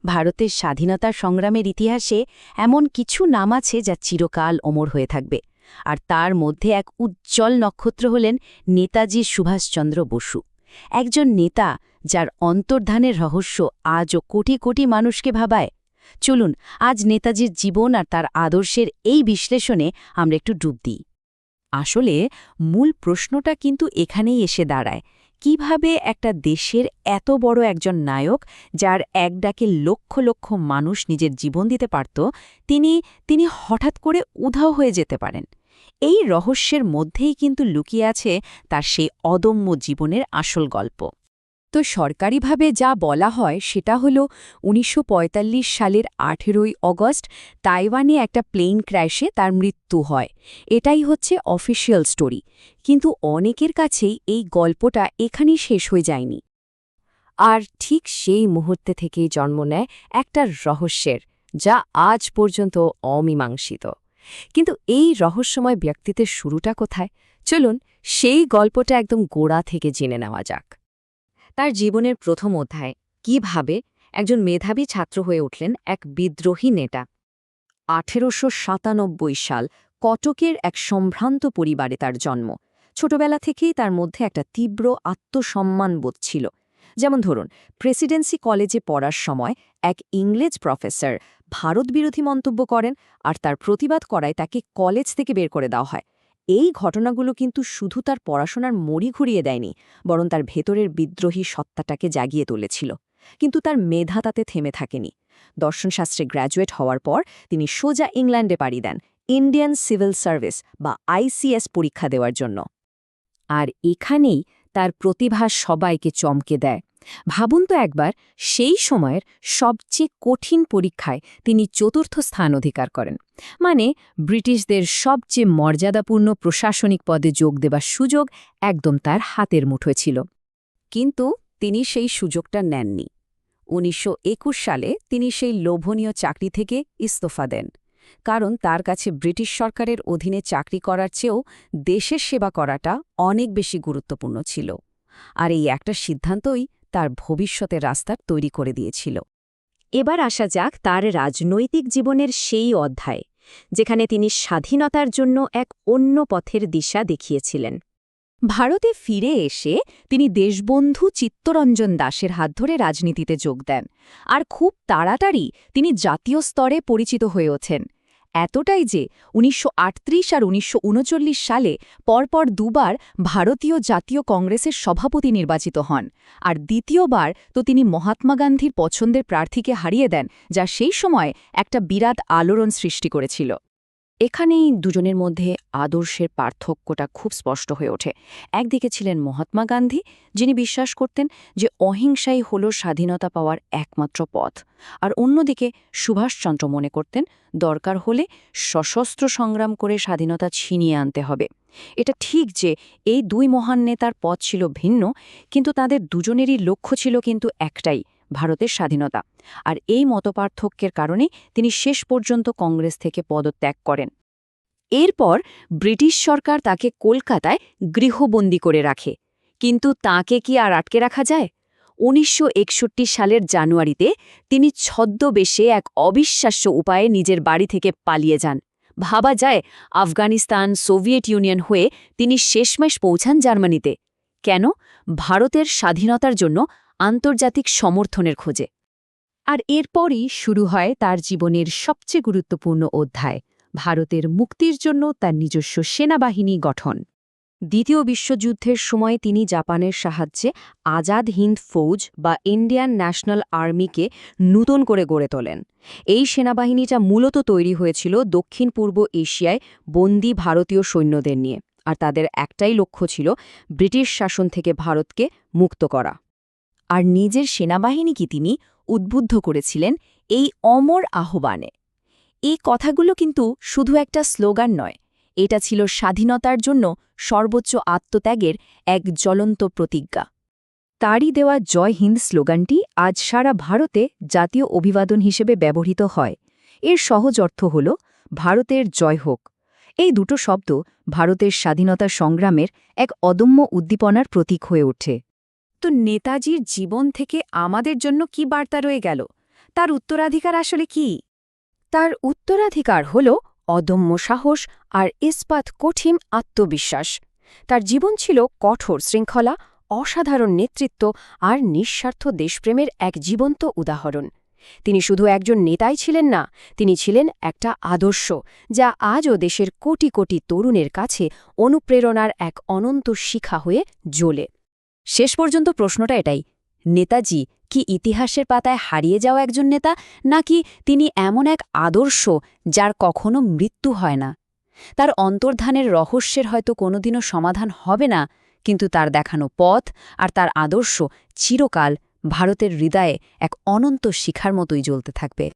ভারতের স্বাধীনতার সংগ্রামের ইতিহাসে এমন কিছু নাম আছে যা চিরকাল অমর হয়ে থাকবে, আর তার মধ্যে এক উজ্জ্বল নক্ষত্র হলেন নেতাজি সুভাষচন্দ্র বসু। একজন নেতা যার অন্তর্ধানের রহস্য আজও কোটি কোটি মানুষকে ভাবায়। চলুন আজ নেতাজির জীবন আর তার আদর্শের এই বিশ্লেষণে আমরা একটু ডুব দিই। আসলে মূল প্রশ্নটা কিন্তু এখানেই এসে দাঁড়ায়, কিভাবে একটা দেশের এত বড় একজন নায়ক, যার এক ডাকে লক্ষ লক্ষ মানুষ নিজের জীবন দিতে পারত, তিনি হঠাৎ করে উধাও হয়ে যেতে পারেন। এই রহস্যের মধ্যেই কিন্তু লুকিয়ে আছে তার সেই অদম্য জীবনের আসল গল্প। তো সরকারিভাবে যা বলা হয় সেটা হলো ১৯৪৫ সালের ১৮ই অগস্ট তাইওয়ানে একটা প্লেন ক্র্যাশে তার মৃত্যু হয়। এটাই হচ্ছে অফিসিয়াল স্টোরি, কিন্তু অনেকের কাছেই এই গল্পটা এখানেই শেষ হয়ে যায়নি। আর ঠিক সেই মুহূর্তে থেকেই জন্ম নেয় একটা রহস্যের, যা আজ পর্যন্ত অমীমাংসিত। কিন্তু এই রহস্যময় ব্যক্তিত্বের শুরুটা কোথায়? চলুন সেই গল্পটা একদম গোড়া থেকে জেনে নেওয়া যাক। তার জীবনের প্রথম অধ্যায়, কিভাবে একজন মেধাবী ছাত্র হয়ে উঠলেন এক বিদ্রোহী নেতা। ১৮৯৭ সাল, কটকের এক সম্ভ্রান্ত পরিবারে তার জন্ম। ছোটবেলা থেকেই তার মধ্যে একটা তীব্র আত্মসম্মানবোধ ছিল। যেমন ধরুন, প্রেসিডেন্সি কলেজে পড়ার সময় এক ইংরেজ প্রফেসর ভারতবিরোধী মন্তব্য করেন, আর তার প্রতিবাদ করায় তাকে কলেজ থেকে বের করে দেওয়া হয়। এই ঘটনাগুলো কিন্তু শুধু তার পড়াশোনার মড়ি ঘুরিয়ে দেয়নি, বরং তার ভেতরের বিদ্রোহী সত্তাটাকে জাগিয়ে তুলেছিল। কিন্তু তার মেধা তাতে থেমে থাকেনি। দর্শনশাস্ত্রে গ্র্যাজুয়েট হওয়ার পর তিনি সোজা ইংল্যান্ডে পাড়ি দেন, ইন্ডিয়ান সিভিল সার্ভিস বা আইসিএস পরীক্ষা দেওয়ার জন্য। আর এখানেই তার প্রতিভা সবাইকে চমকে দেয়। ভাবুন তো একবার, সেই সময়ের সবচেয়ে কঠিন পরীক্ষায় তিনি ৪র্থ স্থান অধিকার করেন। মানে ব্রিটিশদের সবচেয়ে মর্যাদাপূর্ণ প্রশাসনিক পদে যোগ দেবার সুযোগ একদম তার হাতের মুঠোয় ছিল। কিন্তু তিনি সেই সুযোগটা নেননি। ১৯২১ সালে তিনি সেই লোভনীয় চাকরি থেকে ইস্তফা দেন, কারণ তার কাছে ব্রিটিশ সরকারের অধীনে চাকরি করার চেয়েও দেশের সেবা করাটা অনেক বেশি গুরুত্বপূর্ণ ছিল। আর এই একটা সিদ্ধান্তই তার ভবিষ্যতের রাস্তা তৈরি করে দিয়েছিল। এবার আসা যাক তার রাজনৈতিক জীবনের সেই অধ্যায়ে, যেখানে তিনি স্বাধীনতার জন্য এক অন্য পথের দিশা দেখিয়েছিলেন। ভারতে ফিরে এসে তিনি দেশবন্ধু চিত্তরঞ্জন দাসের হাত ধরে রাজনীতিতে যোগ দেন, আর খুব তাড়াতাড়ি তিনি জাতীয় স্তরে পরিচিত হয়ে ওঠেন। এতটাই যে ১৯৩৮ আর ১৯৩৯ সালে পরপর দুবার ভারতীয় জাতীয় কংগ্রেসের সভাপতি নির্বাচিত হন, আর দ্বিতীয়বার তো তিনি মহাত্মা গান্ধীর পছন্দের প্রার্থীকে হারিয়ে দেন, যা সেই সময় একটা বিরাট আলোড়ন সৃষ্টি করেছিল। এখানেই দুজনের মধ্যে আদর্শের পার্থক্যটা খুব স্পষ্ট হয়ে ওঠে। একদিকে ছিলেন মহাত্মা গান্ধী, যিনি বিশ্বাস করতেন যে অহিংসাই হল স্বাধীনতা পাওয়ার একমাত্র পথ, আর অন্যদিকে সুভাষচন্দ্র মনে করতেন দরকার হলে সশস্ত্র সংগ্রাম করে স্বাধীনতা ছিনিয়ে আনতে হবে। এটা ঠিক যে এই দুই মহান নেতার পথ ছিল ভিন্ন, কিন্তু তাদের দুজনেরই লক্ষ্য ছিল কিন্তু একটাই, ভারতের স্বাধীনতা। আর এই মতপার্থক্যের কারণে তিনি শেষ পর্যন্ত কংগ্রেস থেকে পদত্যাগ করেন। এরপর ব্রিটিশ সরকার তাকে কলকাতায় গৃহবন্দী করে রাখে, কিন্তু তাকে কি আর আটকে রাখা যায়? ১৯৬১ সালের জানুয়ারিতে তিনি ছদ্মবেশে এক অবিশ্বাস্য উপায়ে নিজের বাড়ি থেকে পালিয়ে যান। ভাবা যায়, আফগানিস্তান, সোভিয়েত ইউনিয়ন হয়ে তিনি শেষমেশ পৌঁছান জার্মানিতে। কেন? ভারতের স্বাধীনতার জন্য আন্তর্জাতিক সমর্থনের খোঁজে। আর এরপরই শুরু হয় তার জীবনের সবচেয়ে গুরুত্বপূর্ণ অধ্যায়, ভারতের মুক্তির জন্য তার নিজস্ব সেনাবাহিনী গঠন। দ্বিতীয় বিশ্বযুদ্ধের সময় তিনি জাপানের সাহায্যে আজাদ হিন্দ ফৌজ বা ইন্ডিয়ান ন্যাশনাল আর্মিকে নূতন করে গড়ে তোলেন। এই সেনাবাহিনীটা মূলত তৈরি হয়েছিল দক্ষিণ পূর্ব এশিয়ায় বন্দী ভারতীয় সৈন্যদের নিয়ে, আর তাদের একটাই লক্ষ্য ছিল ব্রিটিশ শাসন থেকে ভারতকে মুক্ত করা। আর নিজের সেনাবাহিনীকে তিনি উদ্বুদ্ধ করেছিলেন এই অমর আহ্বানে। এই কথাগুলো কিন্তু শুধু একটা স্লোগান নয়, এটা ছিল স্বাধীনতার জন্য সর্বোচ্চ আত্মত্যাগের এক জ্বলন্ত প্রতিজ্ঞা। তারই দেওয়া জয় হিন্দ স্লোগানটি আজ সারা ভারতে জাতীয় অভিবাদন হিসেবে ব্যবহৃত হয়। এর সহজ অর্থ হল ভারতের জয় হোক। এই দুটো শব্দ ভারতের স্বাধীনতা সংগ্রামের এক অদম্য উদ্দীপনার প্রতীক হয়ে ওঠে। তো নেতাজির জীবন থেকে আমাদের জন্য কি বার্তা রয়ে গেল? তার উত্তরাধিকার আসলে কি? তার উত্তরাধিকার হল অদম্য সাহস আর ইস্পাত কঠিন আত্মবিশ্বাস। তার জীবন ছিল কঠোর শৃঙ্খলা, অসাধারণ নেতৃত্ব আর নিঃস্বার্থ দেশপ্রেমের এক জীবন্ত উদাহরণ। তিনি শুধু একজন নেতাই ছিলেন না, তিনি ছিলেন একটা আদর্শ, যা আজও দেশের কোটি কোটি তরুণের কাছে অনুপ্রেরণার এক অনন্ত শিখা হয়ে জ্বলে। শেষ পর্যন্ত প্রশ্নটা এটাই, নেতাজি কি ইতিহাসের পাতায় হারিয়ে যাওয়া একজন নেতা, নাকি তিনি এমন এক আদর্শ যার কখনো মৃত্যু হয় না? তার অন্তর্ধানের রহস্যের হয়তো কোনোদিনও সমাধান হবে না, কিন্তু তার দেখানো পথ আর তার আদর্শ চিরকাল ভারতের হৃদয়ে এক অনন্ত শিখার মতোই জ্বলতে থাকবে।